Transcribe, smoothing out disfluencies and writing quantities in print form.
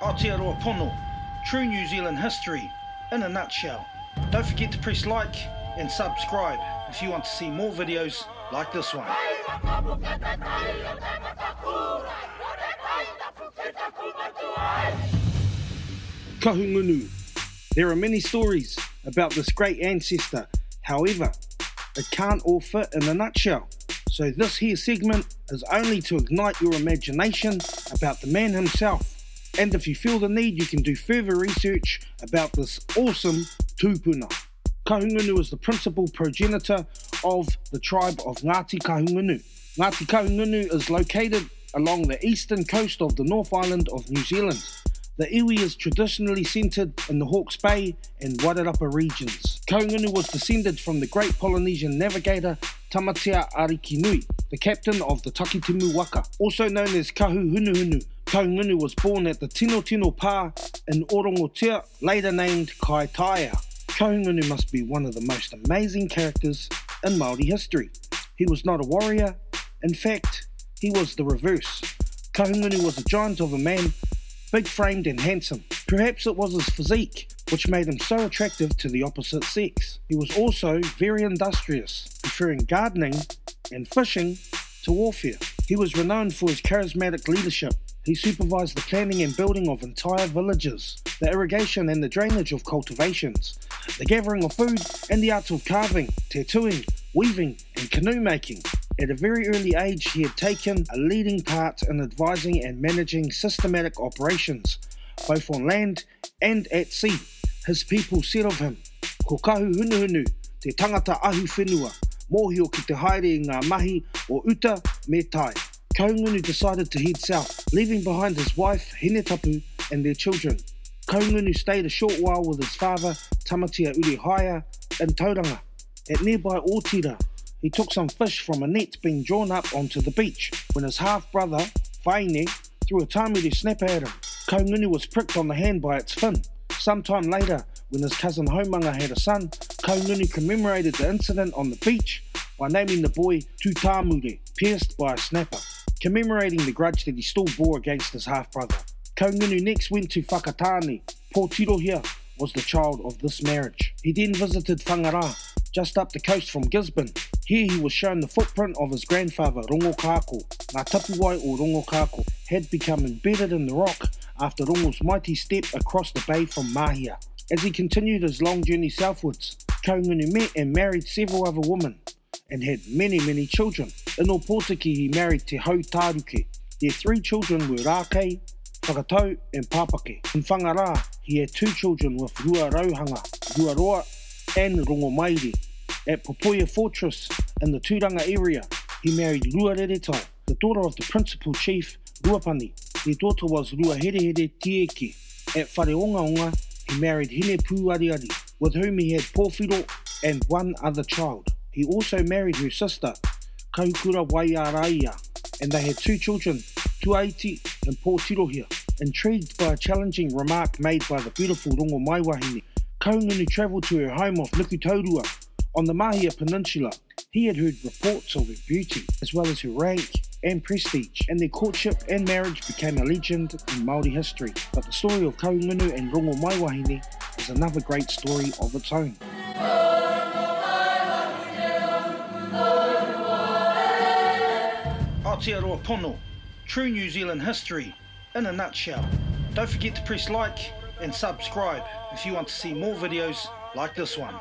Aotearoa Pono, true New Zealand history in a nutshell. Don't forget to press like and subscribe if you want to see more videos like this one. Kahungunu. There are many stories about this great ancestor, however, it can't all fit in a nutshell. So this here segment is only to ignite your imagination about the man himself. And if you feel the need, you can do further research about this awesome tūpuna. Kahungunu is the principal progenitor of the tribe of Ngāti Kahungunu. Ngāti Kahungunu is located along the eastern coast of the North Island of New Zealand. The iwi is traditionally centred in the Hawke's Bay and Wairarapa regions. Kahungunu was descended from the great Polynesian navigator Tamatea Arikinui, the captain of the Takitimu Waka, also known as Kahuhunuhunu. Kahungunu was born at the Tino Tino Pā in Haurongo Tūpuna, later named Kaitaia. Kahungunu must be one of the most amazing characters in Māori history. He was not a warrior, in fact, he was the reverse. Kahungunu was a giant of a man, big-framed and handsome. Perhaps it was his physique which made him so attractive to the opposite sex. He was also very industrious, preferring gardening and fishing to warfare. He was renowned for his charismatic leadership. He supervised the planning and building of entire villages, the irrigation and the drainage of cultivations, the gathering of food, and the arts of carving, tattooing, weaving, and canoe making. At a very early age, he had taken a leading part in advising and managing systematic operations, both on land and at sea. His people said of him, "Ko kahuhunuhunu, te tangata ahu whenua, mōhio ki te haere i ngā mahi o uta me tai." Kahungunu decided to head south, leaving behind his wife, Henetapu, and their children. Kahungunu stayed a short while with his father, Tamatea Urihaya, in Tauranga. At nearby Otira, he took some fish from a net being drawn up onto the beach when his half-brother, Whaine, threw a tāmuri snapper at him. Kahungunu was pricked on the hand by its fin. Sometime later, when his cousin Haumanga had a son, Kahungunu commemorated the incident on the beach by naming the boy Tūtāmure, pierced by a snapper, commemorating the grudge that he still bore against his half-brother. Kahungunu next went to Whakatāne. Pōtirohia was the child of this marriage. He then visited Whangarā, just up the coast from Gisborne. Here he was shown the footprint of his grandfather, Rongo Kako. Ngā tapuwai o Rongo Kako had become embedded in the rock after Rongo's mighty step across the bay from Mahia. As he continued his long journey southwards, Kahungunu met and married several other women and had many children. In Opotiki he married Te Hau Tāruke. Their three children were Rākei, Whakatau and Pāpake. In Whangarā, he had two children with Rua Rauhanga, Ruaroa and Rongo Mairi. At Popoia Fortress in the Tūranga area, he married Rua Reretai, the daughter of the principal chief, Ruapani. Their daughter was Rua Herehere Tieke. At Whareongaonga, he married Hine Pūariari, with whom he had Pōwhiro and one other child. He also married her sister, Kaukura Waiaraia, and they had two children, Tuaiti and Pōtirohia. Intrigued by a challenging remark made by the beautiful Rongo Maiwahine, Kahungunu travelled to her home of Nukutaurua on the Mahia Peninsula. He had heard reports of her beauty, as well as her rank and prestige, and their courtship and marriage became a legend in Māori history. But the story of Kahungunu and Rongo Maiwahine is another great story of its own. Aotearoa Pono, true New Zealand history in a nutshell. Don't forget to press like and subscribe if you want to see more videos like this one.